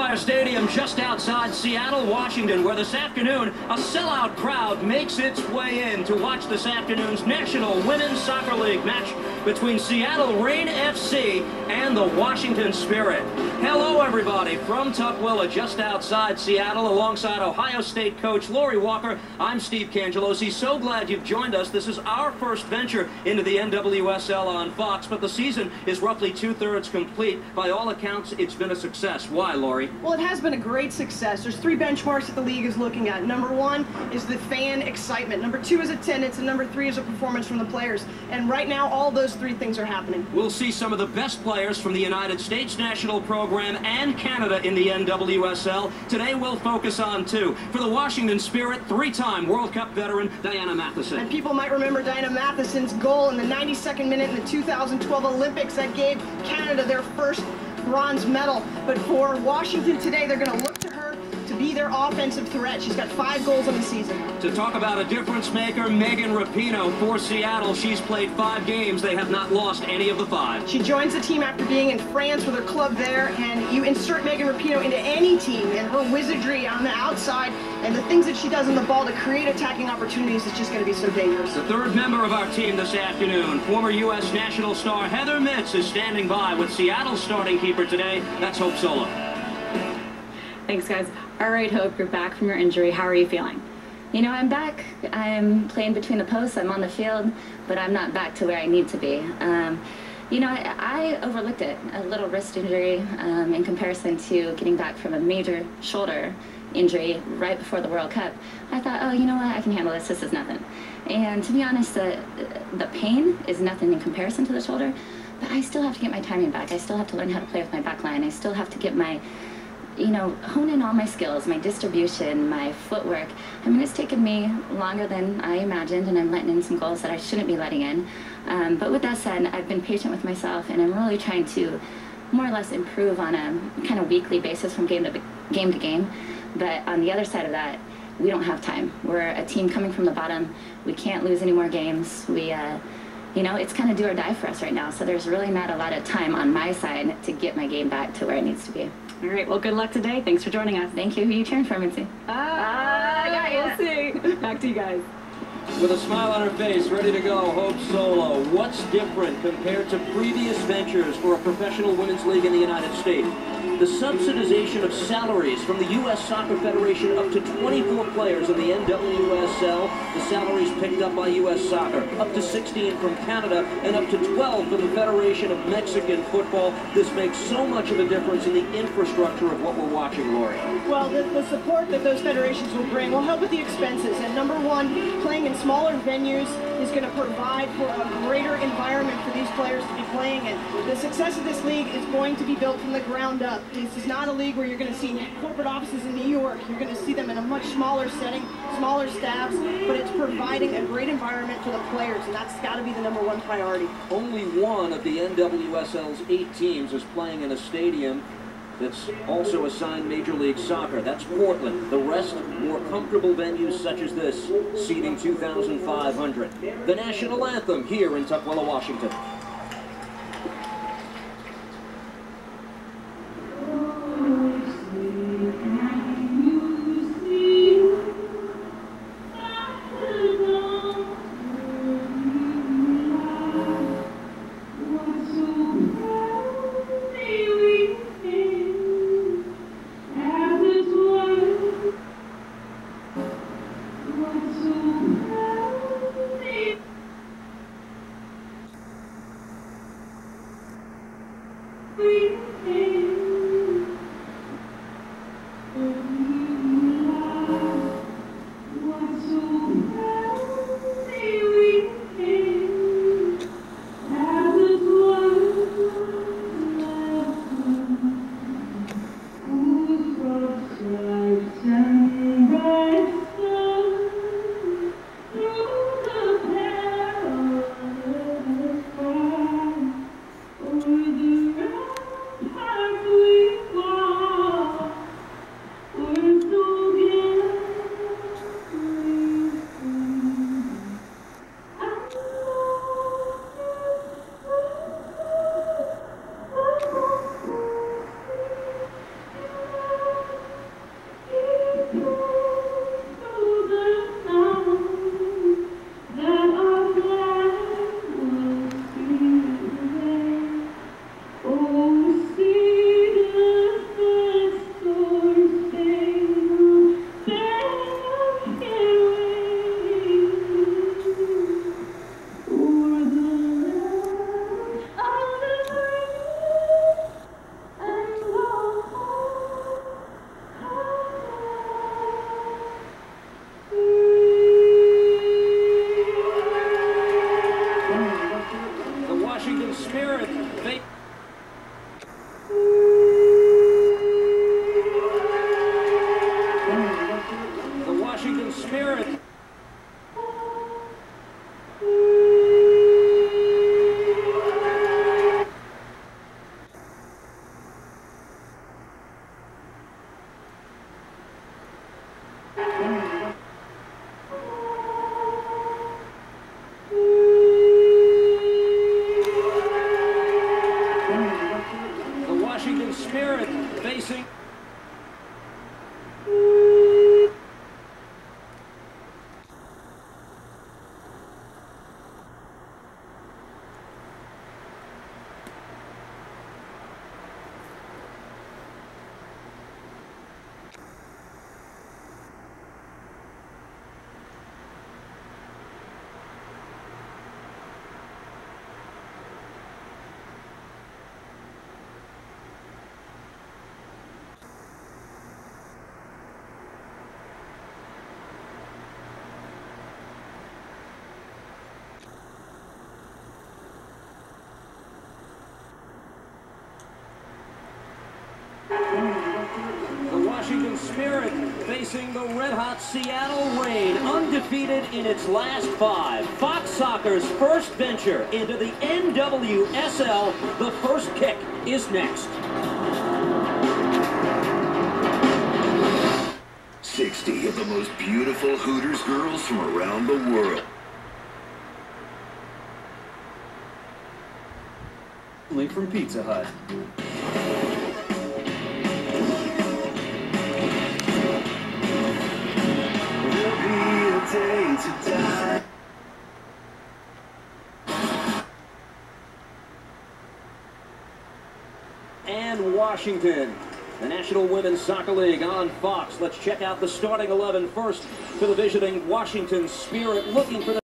Spire Stadium just outside Seattle, Washington, where this afternoon a sellout crowd makes its way in to watch this afternoon's National Women's Soccer League match between Seattle Reign FC and the Washington Spirit. Hello, everybody, from Tukwila, just outside Seattle, alongside Ohio State coach Lori Walker. I'm Steve Cangelosi. So glad you've joined us. This is our first venture into the NWSL on Fox, but the season is roughly two-thirds complete. By all accounts, it's been a success. Why, Lori? Well, it has been a great success. There's three benchmarks that the league is looking at. Number one is the fan excitement. Number two is attendance, and number three is a performance from the players. And right now, all those three things are happening. We'll see some of the best players from the United States national program and Canada in the NWSL. Today, we'll focus on two. For the Washington Spirit, three-time World Cup veteran Diana Matheson. And people might remember Diana Matheson's goal in the 92nd minute in the 2012 Olympics that gave Canada their first bronze medal. But for Washington today, they're going to look to her to be their offensive threat. She's got 5 goals on the season. To talk about a difference maker, Megan Rapinoe for Seattle. She's played 5 games. They have not lost any of the 5. She joins the team after being in France with her club there, and you insert Megan Rapinoe into any team, and her wizardry on the outside and the things that she does on the ball to create attacking opportunities is just going to be so dangerous. The third member of our team this afternoon, former U.S. national star Heather Mitts, is standing by with Seattle's starting keeper today. That's Hope Solo. Thanks, guys. All right, Hope, you're back from your injury. How are you feeling? You know, I'm back. I'm playing between the posts. I'm on the field, but I'm not back to where I need to be. You know, I overlooked it, a little wrist injury in comparison to getting back from a major shoulder injury right before the World Cup. I thought, oh, you know what, I can handle this. This is nothing. And to be honest, the pain is nothing in comparison to the shoulder, but I still have to get my timing back. I still have to learn how to play with my back line. I still have to get my, you know, hone in all my skills, my distribution, my footwork. I mean, it's taken me longer than I imagined, and I'm letting in some goals that I shouldn't be letting in. But with that said, I've been patient with myself, and I'm really trying to more or less improve on a kind of weekly basis from game to game. But on the other side of that, we don't have time. We're a team coming from the bottom. We can't lose any more games. We, you know, it's kind of do or die for us right now. So there's really not a lot of time on my side to get my game back to where it needs to be. All right, well, good luck today. Thanks for joining us. Thank you. Who are you cheering for, Mitzi? We'll see. Back to you guys. With a smile on her face, ready to go, Hope Solo. What's different compared to previous ventures for a professional women's league in the United States? The subsidization of salaries from the U.S. Soccer Federation up to 24 players in the NWSL. The salaries picked up by U.S. Soccer. Up to 16 from Canada and up to 12 from the Federation of Mexican Football. This makes so much of a difference in the infrastructure of what we're watching, Lori. Well, the support that those federations will bring will help with the expenses. And number one, playing in smaller venues is going to provide for a greater environment for these players to be playing in. The success of this league is going to be built from the ground up. This is not a league where you're going to see corporate offices in New York. You're going to see them in a much smaller setting, smaller staffs, but it's providing a great environment for the players, and that's got to be the number one priority. Only one of the NWSL's 8 teams is playing in a stadium that's also assigned Major League Soccer. That's Portland. The rest, more comfortable venues such as this, seating 2,500. The national anthem here in Tukwila, Washington. Over the Spirit. The Washington Spirit. Washington Spirit facing the Washington Spirit facing the red-hot Seattle Reign, undefeated in its last 5. Fox Soccer's first venture into the NWSL. The first kick is next. 60 of the most beautiful Hooters girls from around the world. Only from Pizza Hut. And Washington, the National Women's Soccer League on Fox. Let's check out the starting 11 first for the visiting Washington Spirit, looking for the